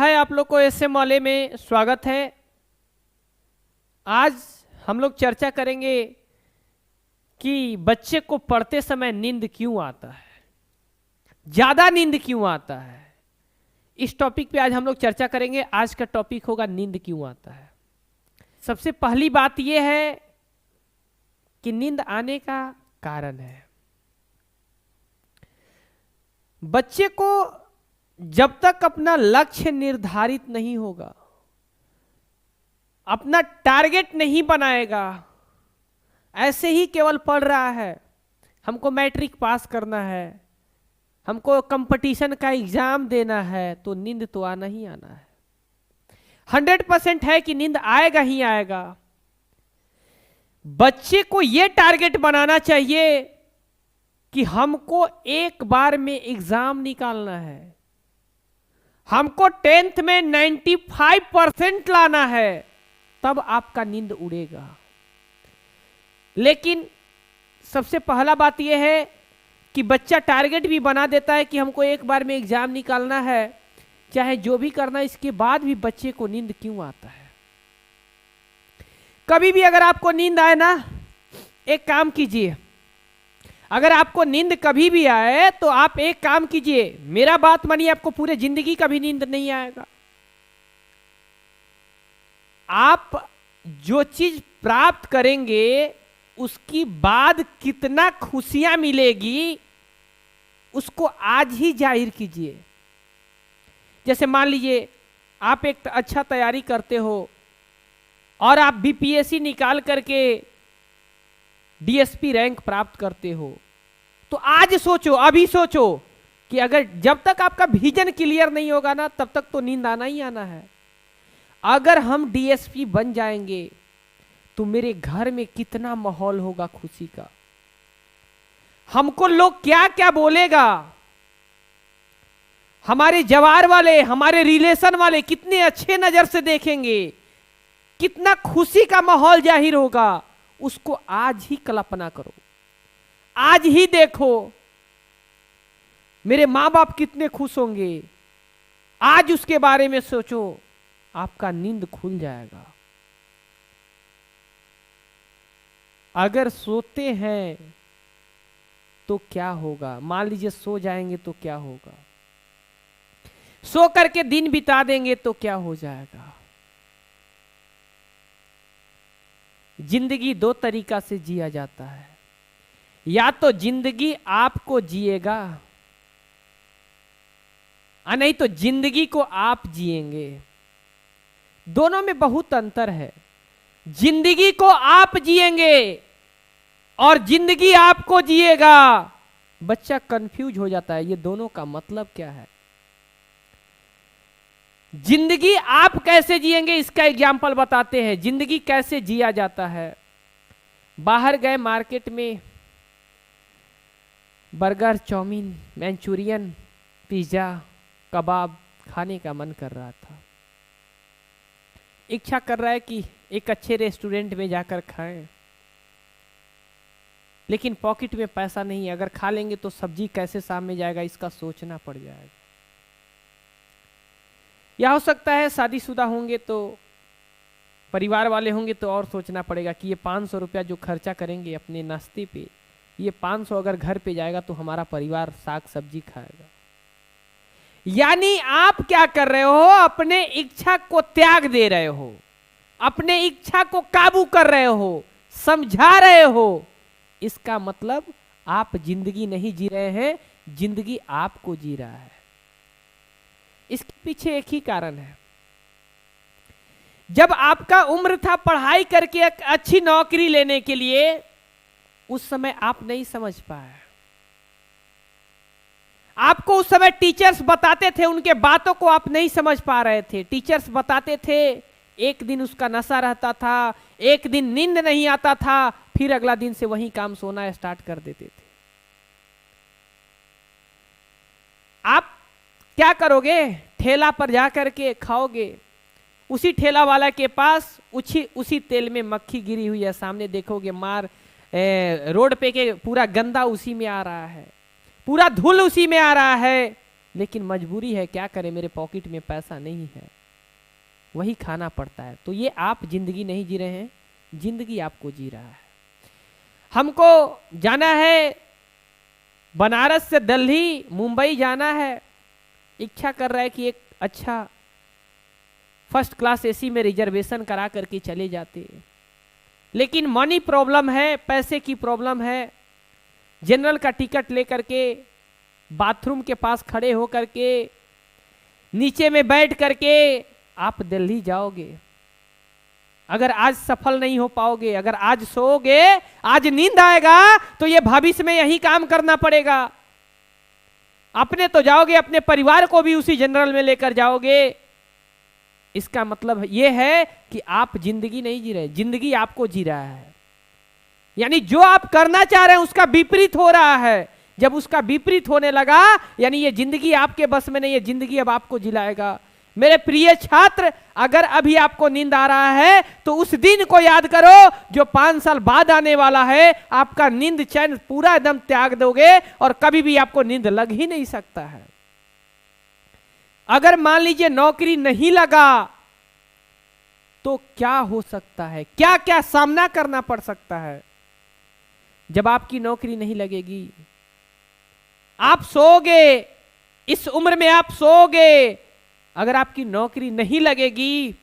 है आप लोग को एसएम वाले में स्वागत है। आज हम लोग चर्चा करेंगे कि बच्चे को पढ़ते समय नींद क्यों आता है, ज्यादा नींद क्यों आता है। इस टॉपिक पे आज हम लोग चर्चा करेंगे। आज का टॉपिक होगा नींद क्यों आता है। सबसे पहली बात यह है कि नींद आने का कारण है। बच्चे को जब तक अपना लक्ष्य निर्धारित नहीं होगा, अपना टारगेट नहीं बनाएगा, ऐसे ही केवल पढ़ रहा है हमको मैट्रिक पास करना है, हमको कंपटीशन का एग्जाम देना है, तो नींद तो आना ही आना है। 100% है कि नींद आएगा ही आएगा। बच्चे को यह टारगेट बनाना चाहिए कि हमको एक बार में एग्जाम निकालना है, हमको 10th में 95% लाना है, तब आपका नींद उड़ेगा। लेकिन सबसे पहला बात यह है कि बच्चा टारगेट भी बना देता है कि हमको एक बार में एग्जाम निकालना है, चाहे जो भी करना, इसके बाद भी बच्चे को नींद क्यों आता है। कभी भी अगर आपको नींद आए ना, एक काम कीजिए, अगर आपको नींद कभी भी आए तो आप एक काम कीजिए, मेरा बात मानिए, आपको पूरे जिंदगी कभी नींद नहीं आएगा। आप जो चीज प्राप्त करेंगे उसकी बाद कितना खुशियां मिलेगी उसको आज ही जाहिर कीजिए। जैसे मान लीजिए आप एक अच्छा तैयारी करते हो और आप बीपीएससी निकाल करके डीएसपी रैंक प्राप्त करते हो, तो आज सोचो, अभी सोचो कि अगर जब तक आपका विजन क्लियर नहीं होगा ना, तब तक तो नींद आना ही आना है। अगर हम डीएसपी बन जाएंगे तो मेरे घर में कितना माहौल होगा खुशी का, हमको लोग क्या क्या बोलेगा, हमारे जवार वाले, हमारे रिलेशन वाले कितने अच्छे नजर से देखेंगे, कितना खुशी का माहौल जाहिर होगा, उसको आज ही कल्पना करो, आज ही देखो मेरे माँ बाप कितने खुश होंगे, आज उसके बारे में सोचो, आपका नींद खुल जाएगा। अगर सोते हैं तो क्या होगा, मान लीजिए सो जाएंगे तो क्या होगा, सो करके दिन बिता देंगे तो क्या हो जाएगा। जिंदगी दो तरीका से जिया जाता है, या तो जिंदगी आपको जिएगा और नहीं तो जिंदगी को आप जिएंगे। दोनों में बहुत अंतर है। जिंदगी को आप जिएंगे और जिंदगी आपको जिएगा। बच्चा कंफ्यूज हो जाता है, ये दोनों का मतलब क्या है। जिंदगी आप कैसे जिएंगे इसका एग्जाम्पल बताते हैं। जिंदगी कैसे जिया जाता है। बाहर गए मार्केट में, बर्गर, चाउमीन, मंचूरियन, पिज्जा, कबाब खाने का मन कर रहा था। इच्छा कर रहा है कि एक अच्छे रेस्टोरेंट में जाकर खाएं, लेकिन पॉकेट में पैसा नहीं है। अगर खा लेंगे तो सब्जी कैसे सामने जाएगा, इसका सोचना पड़ जाएगा। या हो सकता है शादीशुदा होंगे तो, परिवार वाले होंगे तो और सोचना पड़ेगा कि ये 500 रुपया जो खर्चा करेंगे अपने नाश्ते पे, ये 500 अगर घर पे जाएगा तो हमारा परिवार साग सब्जी खाएगा। यानी आप क्या कर रहे हो, अपने इच्छा को त्याग दे रहे हो, अपने इच्छा को काबू कर रहे हो, समझा रहे हो। इसका मतलब आप जिंदगी नहीं जी रहे हैं, जिंदगी आपको जी रहा है। इसके पीछे एक ही कारण है। जब आपका उम्र था पढ़ाई करके एक अच्छी नौकरी लेने के लिए, उस समय आप नहीं समझ पाए। आपको उस समय टीचर्स बताते थे, उनके बातों को आप नहीं समझ पा रहे थे। टीचर्स बताते थे, एक दिन उसका नशा रहता था, एक दिन नींद नहीं आता था, फिर अगला दिन से वही काम सोना स्टार्ट कर देते थे। आप क्या करोगे, ठेला पर जाकर के खाओगे, उसी ठेला वाला के पास उसी तेल में मक्खी गिरी हुई है, सामने देखोगे मार रोड पे के पूरा गंदा उसी में आ रहा है, पूरा धूल उसी में आ रहा है, लेकिन मजबूरी है, क्या करें, मेरे पॉकेट में पैसा नहीं है, वही खाना पड़ता है। तो ये आप जिंदगी नहीं जी रहे हैं, जिंदगी आपको जी रहा है। हमको जाना है बनारस से दिल्ली, मुंबई जाना है, इच्छा कर रहा है कि एक अच्छा फर्स्ट क्लास एसी में रिजर्वेशन करा करके चले जाते, लेकिन मनी प्रॉब्लम है, पैसे की प्रॉब्लम है। जनरल का टिकट लेकर के बाथरूम के पास खड़े हो करके नीचे में बैठ करके आप दिल्ली जाओगे। अगर आज सफल नहीं हो पाओगे, अगर आज सोओगे, आज नींद आएगा, तो ये भविष्य में यही काम करना पड़ेगा। अपने तो जाओगे, अपने परिवार को भी उसी जनरल में लेकर जाओगे। इसका मतलब यह है कि आप जिंदगी नहीं जी रहे, जिंदगी आपको जी रहा है। यानी जो आप करना चाह रहे हैं उसका विपरीत हो रहा है। जब उसका विपरीत होने लगा, यानी ये जिंदगी आपके बस में नहीं है, जिंदगी अब आपको जिलाएगा। मेरे प्रिय छात्र, अगर अभी आपको नींद आ रहा है तो उस दिन को याद करो जो 5 साल बाद आने वाला है। आपका नींद चैन पूरा एकदम त्याग दोगे और कभी भी आपको नींद लग ही नहीं सकता है। अगर मान लीजिए नौकरी नहीं लगा तो क्या हो सकता है, क्या क्या सामना करना पड़ सकता है। जब आपकी नौकरी नहीं लगेगी, आप सोओगे, इस उम्र में आप सोओगे, अगर आपकी नौकरी नहीं लगेगी,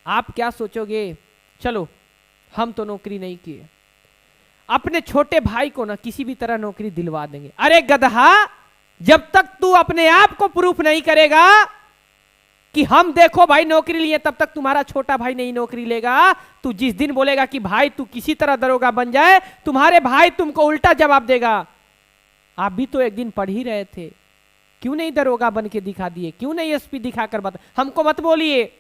आप क्या सोचोगे, चलो हम तो नौकरी नहीं किए, अपने छोटे भाई को ना किसी भी तरह नौकरी दिलवा देंगे। अरे गधा, जब तक तू अपने आप को प्रूफ नहीं करेगा कि हम देखो भाई नौकरी लिए, तब तक तुम्हारा छोटा भाई नहीं नौकरी लेगा। तू जिस दिन बोलेगा कि भाई तू किसी तरह दरोगा बन जाए, तुम्हारे भाई तुमको उल्टा जवाब देगा। आप भी तो एक दिन पढ़ ही रहे थे, क्यों नहीं दरोगा बन के दिखा दिए, क्यों नहीं एसपी दिखाकर बता, हमको मत बोलिए।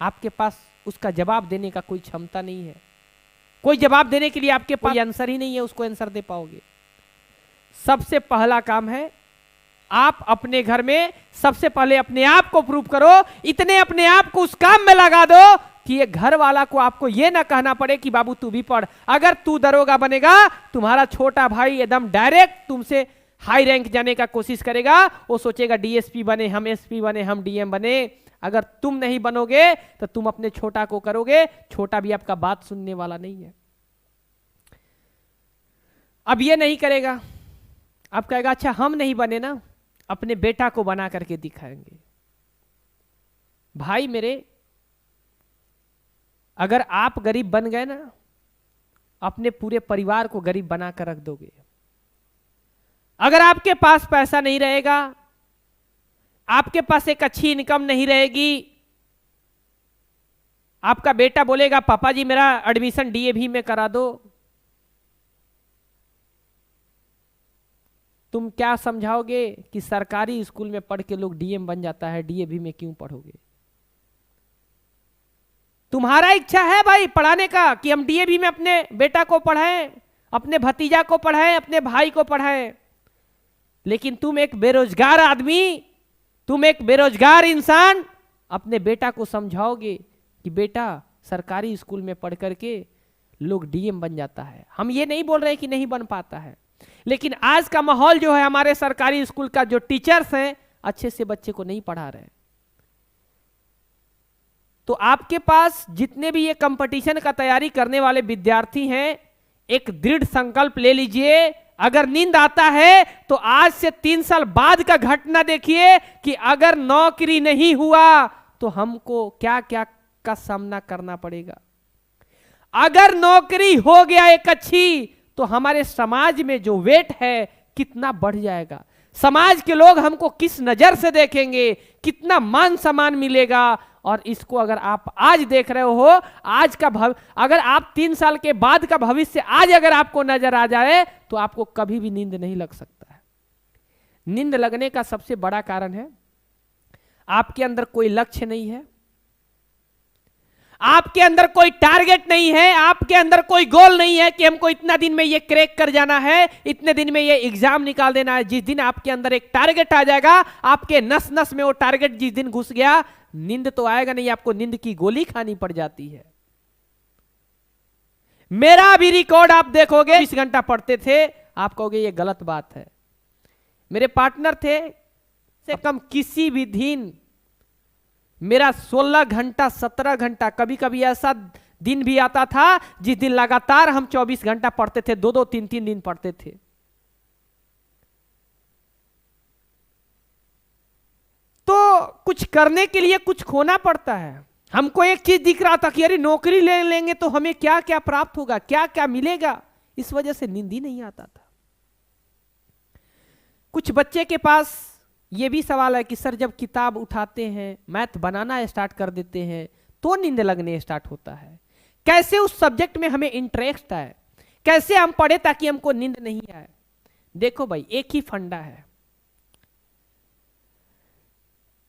आपके पास उसका जवाब देने का कोई क्षमता नहीं है, कोई जवाब देने के लिए आपके पास आंसर ही नहीं है, उसको आंसर दे पाओगे। सबसे पहला काम है, आप अपने घर में सबसे पहले अपने आप को प्रूव करो। इतने अपने आप को उस काम में लगा दो कि ये घर वाला को आपको ये ना कहना पड़े कि बाबू तू भी पढ़। अगर तू दरोगा बनेगा, तुम्हारा छोटा भाई एकदम डायरेक्ट तुमसे हाई रैंक जाने का कोशिश करेगा। वो सोचेगा डीएसपी बने, हम एसपी बने, हम डीएम बने। अगर तुम नहीं बनोगे तो तुम अपने छोटा को करोगे, छोटा भी आपका बात सुनने वाला नहीं है। अब ये नहीं करेगा, अब कहेगा अच्छा हम नहीं बने ना, अपने बेटा को बना करके दिखाएंगे। भाई मेरे, अगर आप गरीब बन गए ना, अपने पूरे परिवार को गरीब बना कर रख दोगे। अगर आपके पास पैसा नहीं रहेगा, आपके पास एक अच्छी इनकम नहीं रहेगी, आपका बेटा बोलेगा पापा जी मेरा एडमिशन डीएवी में करा दो, तुम क्या समझाओगे कि सरकारी स्कूल में पढ़ के लोग डीएम बन जाता है, डीएवी में क्यों पढ़ोगे। तुम्हारा इच्छा है भाई पढ़ाने का कि हम डीएवी में अपने बेटा को पढ़ाएं, अपने भतीजा को पढ़ाएं, अपने भाई को पढ़ाएं, लेकिन तुम एक बेरोजगार आदमी, तुम एक बेरोजगार इंसान अपने बेटा को समझाओगे कि बेटा सरकारी स्कूल में पढ़ करके लोग डीएम बन जाता है। हम ये नहीं बोल रहे कि नहीं बन पाता है, लेकिन आज का माहौल जो है, हमारे सरकारी स्कूल का जो टीचर्स हैं अच्छे से बच्चे को नहीं पढ़ा रहे। तो आपके पास जितने भी ये कंपटीशन का तैयारी करने वाले विद्यार्थी हैं, एक दृढ़ संकल्प ले लीजिए। अगर नींद आता है तो आज से 3 साल बाद का घटना देखिए कि अगर नौकरी नहीं हुआ तो हमको क्या क्या का सामना करना पड़ेगा। अगर नौकरी हो गया एक अच्छी, तो हमारे समाज में जो वेट है कितना बढ़ जाएगा। समाज के लोग हमको किस नजर से देखेंगे, कितना मान सम्मान मिलेगा। और इसको अगर आप आज देख रहे हो, आज का अगर आप 3 साल के बाद का भविष्य आज अगर आपको नजर आ जाए तो आपको कभी भी नींद नहीं लग सकता है। नींद लगने का सबसे बड़ा कारण है आपके अंदर कोई लक्ष्य नहीं है, आपके अंदर कोई टारगेट नहीं है, आपके अंदर कोई गोल नहीं है कि हमको इतना दिन में ये क्रैक कर जाना है, इतने दिन में ये एग्जाम निकाल देना है। जिस दिन आपके अंदर एक टारगेट आ जाएगा, आपके नस नस में वो टारगेट जिस दिन घुस गया, नींद तो आएगा नहीं, आपको नींद की गोली खानी पड़ जाती है। मेरा भी रिकॉर्ड आप देखोगे, 20 घंटा पढ़ते थे, आप कहोगे ये गलत बात है। मेरे पार्टनर थे, से कम किसी भी दिन मेरा 16 घंटा 17 घंटा, कभी कभी ऐसा दिन भी आता था जिस दिन लगातार हम 24 घंटा पढ़ते थे, 2-2 3-3 दिन पढ़ते थे। तो कुछ करने के लिए कुछ खोना पड़ता है। हमको एक चीज दिख रहा था कि अरे नौकरी ले लेंगे तो हमें क्या क्या प्राप्त होगा, क्या क्या मिलेगा, इस वजह से नींद ही नहीं आता था। कुछ बच्चे के पास ये भी सवाल है कि सर जब किताब उठाते हैं, मैथ बनाना स्टार्ट कर देते हैं तो नींद लगने स्टार्ट होता है। कैसे उस सब्जेक्ट में हमें इंटरेस्ट आए, कैसे हम पढ़े ताकि हमको नींद नहीं आए। देखो भाई, एक ही फंडा है।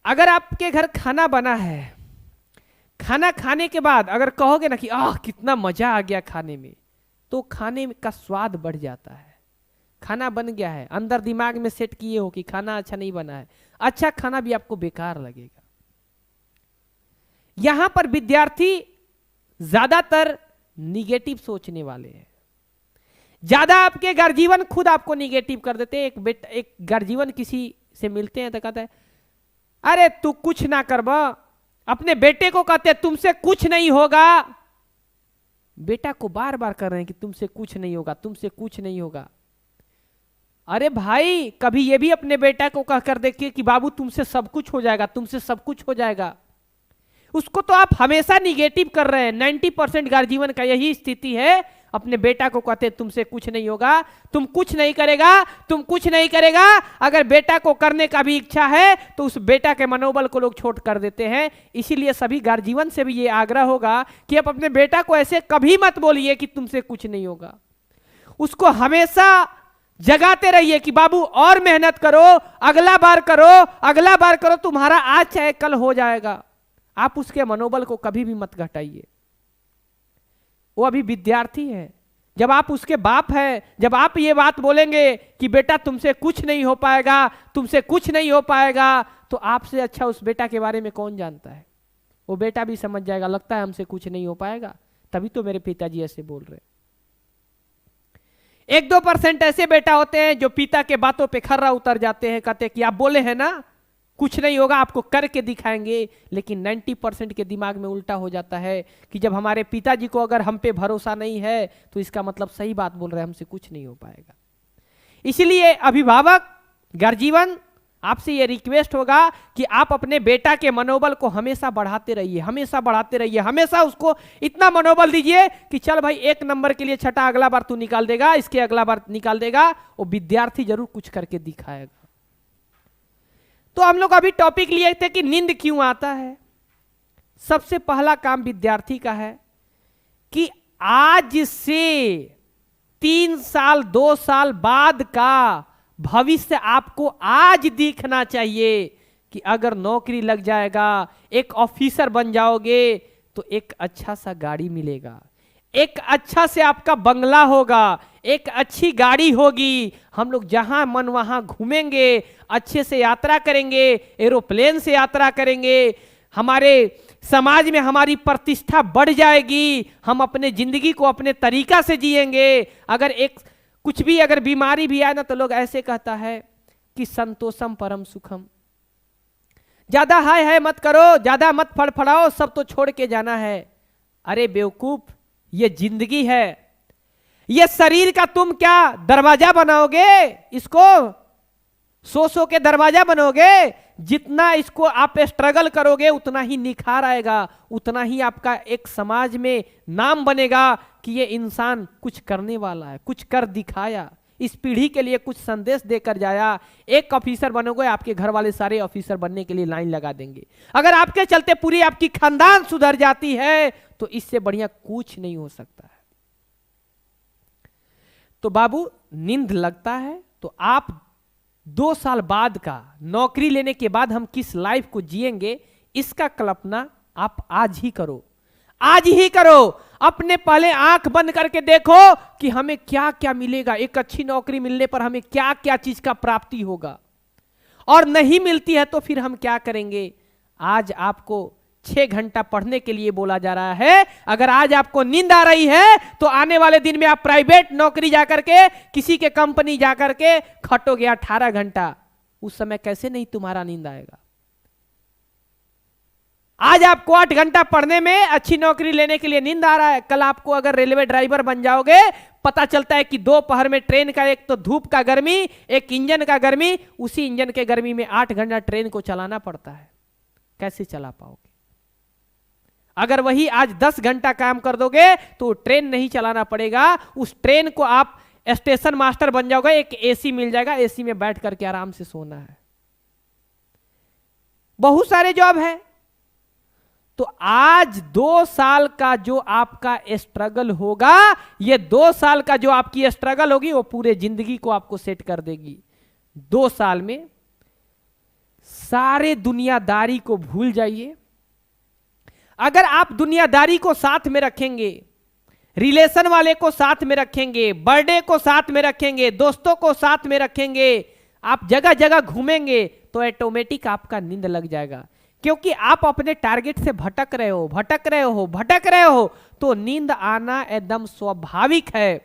अगर आपके घर खाना बना है, खाना खाने के बाद अगर कहोगे ना कि आह कितना मजा आ गया खाने में, तो खाने का स्वाद बढ़ जाता है। खाना बन गया है, अंदर दिमाग में सेट किए हो कि खाना अच्छा नहीं बना है, अच्छा खाना भी आपको बेकार लगेगा। यहां पर विद्यार्थी ज्यादातर निगेटिव सोचने वाले हैं। ज्यादा आपके गार्जियन खुद आपको निगेटिव कर देते हैं। एक गार्जियन किसी से मिलते हैं तो कहता है अरे तू कुछ ना करबा, अपने बेटे को कहते हैं तुमसे कुछ नहीं होगा। बेटा को बार बार कर रहे हैं कि तुमसे कुछ नहीं होगा, तुमसे कुछ नहीं होगा। अरे भाई, कभी ये भी अपने बेटा को कहकर देखिए कि बाबू तुमसे सब कुछ हो जाएगा, तुमसे सब कुछ हो जाएगा। उसको तो आप हमेशा निगेटिव कर रहे हैं। 90% गार्जियन का यही स्थिति है। अपने बेटा को कहते हैं तुमसे कुछ नहीं होगा, तुम कुछ नहीं करेगा, तुम कुछ नहीं करेगा। अगर बेटा को करने का भी इच्छा है तो उस बेटा के मनोबल को लोग छोट कर देते हैं। इसीलिए सभी गार्जियन से भी ये आग्रह होगा कि आप अपने बेटा को ऐसे कभी मत बोलिए कि तुमसे कुछ नहीं होगा। उसको हमेशा जगाते रहिए कि बाबू और मेहनत करो, अगला बार करो, अगला बार करो, तुम्हारा आज चाहे कल हो जाएगा। आप उसके मनोबल को कभी भी मत घटाइए। वो अभी विद्यार्थी है। जब आप उसके बाप है, जब आप ये बात बोलेंगे कि बेटा तुमसे कुछ नहीं हो पाएगा, तुमसे कुछ नहीं हो पाएगा, तो आपसे अच्छा उस बेटा के बारे में कौन जानता है। वो बेटा भी समझ जाएगा, लगता है हमसे कुछ नहीं हो पाएगा, तभी तो मेरे पिताजी ऐसे बोल रहे। 1-2% ऐसे बेटा होते हैं जो पिता के बातों पे खर्रा उतर जाते हैं, कहते हैं कि आप बोले हैं ना कुछ नहीं होगा, आपको करके दिखाएंगे। लेकिन 90% के दिमाग में उल्टा हो जाता है कि जब हमारे पिताजी को अगर हम पे भरोसा नहीं है तो इसका मतलब सही बात बोल रहे हैं, हमसे कुछ नहीं हो पाएगा। इसलिए अभिभावक, गार्जियन, आपसे ये रिक्वेस्ट होगा कि आप अपने बेटा के मनोबल को हमेशा बढ़ाते रहिए, हमेशा बढ़ाते रहिए। हमेशा उसको इतना मनोबल दीजिए कि चल भाई 1 नंबर के लिए छठा अगला बार तू निकाल देगा, इसके अगला बार निकाल देगा। वो विद्यार्थी जरूर कुछ करके दिखाएगा। तो हम लोग अभी टॉपिक लिए थे कि नींद क्यों आता है। सबसे पहला काम विद्यार्थी का है कि आज से 3 साल 2 साल बाद का भविष्य आपको आज दिखना चाहिए कि अगर नौकरी लग जाएगा, एक ऑफिसर बन जाओगे तो एक अच्छा सा गाड़ी मिलेगा, एक अच्छा से आपका बंगला होगा, एक अच्छी गाड़ी होगी, हम लोग जहां मन वहां घूमेंगे, अच्छे से यात्रा करेंगे, एरोप्लेन से यात्रा करेंगे, हमारे समाज में हमारी प्रतिष्ठा बढ़ जाएगी, हम अपने जिंदगी को अपने तरीका से जिएंगे। अगर एक कुछ भी अगर बीमारी भी आए ना तो लोग ऐसे कहता है कि संतोषम परम सुखम, ज्यादा हाय हाय मत करो, ज्यादा मत फड़फड़ाओ, सब तो छोड़ के जाना है। अरे बेवकूफ, ये जिंदगी है, ये शरीर का तुम क्या दरवाजा बनाओगे, इसको सो के दरवाजा बनोगे। जितना इसको आप स्ट्रगल करोगे उतना ही निखार आएगा, उतना ही आपका एक समाज में नाम बनेगा कि ये इंसान कुछ करने वाला है, कुछ कर दिखाया, इस पीढ़ी के लिए कुछ संदेश देकर जाया। एक ऑफिसर बनोगे, आपके घर वाले सारे ऑफिसर बनने के लिए लाइन लगा देंगे। अगर आपके चलते पूरी आपकी खानदान सुधर जाती है तो इससे बढ़िया कुछ नहीं हो सकता है। तो बाबू, नींद लगता है तो आप 2 साल बाद का नौकरी लेने के बाद हम किस लाइफ को जिएंगे, इसका कल्पना आप आज ही करो, आज ही करो। अपने पहले आंख बंद करके देखो कि हमें क्या क्या मिलेगा, एक अच्छी नौकरी मिलने पर हमें क्या क्या चीज का प्राप्ति होगा, और नहीं मिलती है तो फिर हम क्या करेंगे। आज आपको 6 घंटा पढ़ने के लिए बोला जा रहा है। अगर आज आपको नींद आ रही है तो आने वाले दिन में आप प्राइवेट नौकरी जाकर के, किसी के कंपनी जाकर के खटोगे 18 घंटा। उस समय कैसे नहीं तुम्हारा नींद आएगा। आज आपको 8 घंटा पढ़ने में, अच्छी नौकरी लेने के लिए नींद आ रहा है, कल आपको अगर रेलवे ड्राइवर बन जाओगे, पता चलता है कि दोपहर में ट्रेन का एक तो धूप का गर्मी, एक इंजन का गर्मी, उसी इंजन के गर्मी में 8 घंटा ट्रेन को चलाना पड़ता है, कैसे चला पाओगे। अगर वही आज 10 घंटा काम कर दोगे तो ट्रेन नहीं चलाना पड़ेगा, उस ट्रेन को आप स्टेशन मास्टर बन जाओगे, एक एसी मिल जाएगा, एसी में बैठ करके आराम से सोना है। बहुत सारे जॉब है। तो आज 2 साल का जो आपका स्ट्रगल होगा, ये 2 साल का जो आपकी स्ट्रगल होगी, वो पूरे जिंदगी को आपको सेट कर देगी। 2 साल में सारे दुनियादारी को भूल जाइए। अगर आप दुनियादारी को साथ में रखेंगे, रिलेशन वाले को साथ में रखेंगे, बर्थडे को साथ में रखेंगे, दोस्तों को साथ में रखेंगे, आप जगह जगह घूमेंगे, तो ऑटोमेटिक आपका नींद लग जाएगा। क्योंकि आप अपने टारगेट से भटक रहे हो, तो नींद आना एकदम स्वाभाविक है।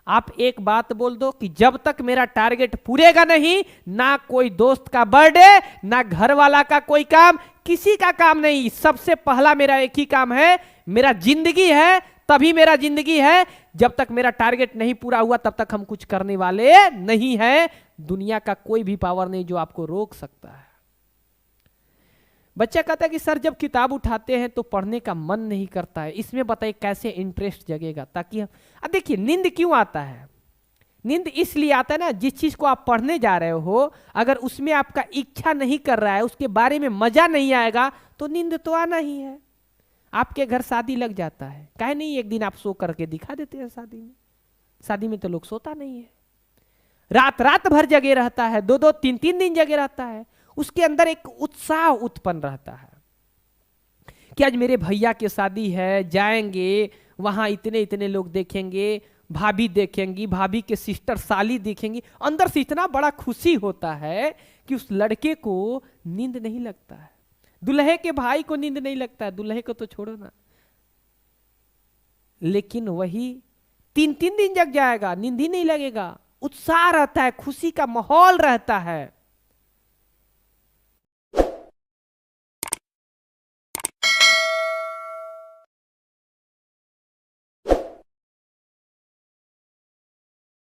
आप एक बात बोल दो कि जब तक मेरा टारगेट पूरेगा नहीं, ना कोई दोस्त का बर्थडे, ना घर वाला का कोई काम, किसी का काम नहीं, सबसे पहला मेरा एक ही काम है, मेरा जिंदगी है, तभी मेरा जिंदगी है। जब तक मेरा टारगेट नहीं पूरा हुआ तब तक हम कुछ करने वाले नहीं है। दुनिया का कोई भी पावर नहीं जो आपको रोक सकता है। बच्चा कहता है कि सर जब किताब उठाते हैं तो पढ़ने का मन नहीं करता है, इसमें बताइए कैसे इंटरेस्ट जगेगा। ताकि अब देखिए नींद क्यों आता है, नींद इसलिए आता है ना, जिस चीज को आप पढ़ने जा रहे हो अगर उसमें आपका इच्छा नहीं कर रहा है, उसके बारे में मजा नहीं आएगा, तो नींद तो आना ही है। आपके घर शादी लग जाता है, काहे नहीं एक दिन आप सो करके दिखा देते हैं शादी में। शादी में तो लोग सोता नहीं है, रात रात भर जगे रहता है, 2-2 3-3 दिन जगे रहता है। उसके अंदर एक उत्साह उत्पन्न रहता है कि आज मेरे भैया की शादी है, जाएंगे वहां, इतने इतने लोग देखेंगे, भाभी देखेंगी, भाभी के सिस्टर साली देखेंगी। अंदर से इतना बड़ा खुशी होता है कि उस लड़के को नींद नहीं लगता है, दुल्हे के भाई को नींद नहीं लगता है, दुल्हे को तो छोड़ो ना, लेकिन वही 3-3 दिन जग जाएगा, नींद ही नहीं लगेगा। उत्साह रहता है, खुशी का माहौल रहता है।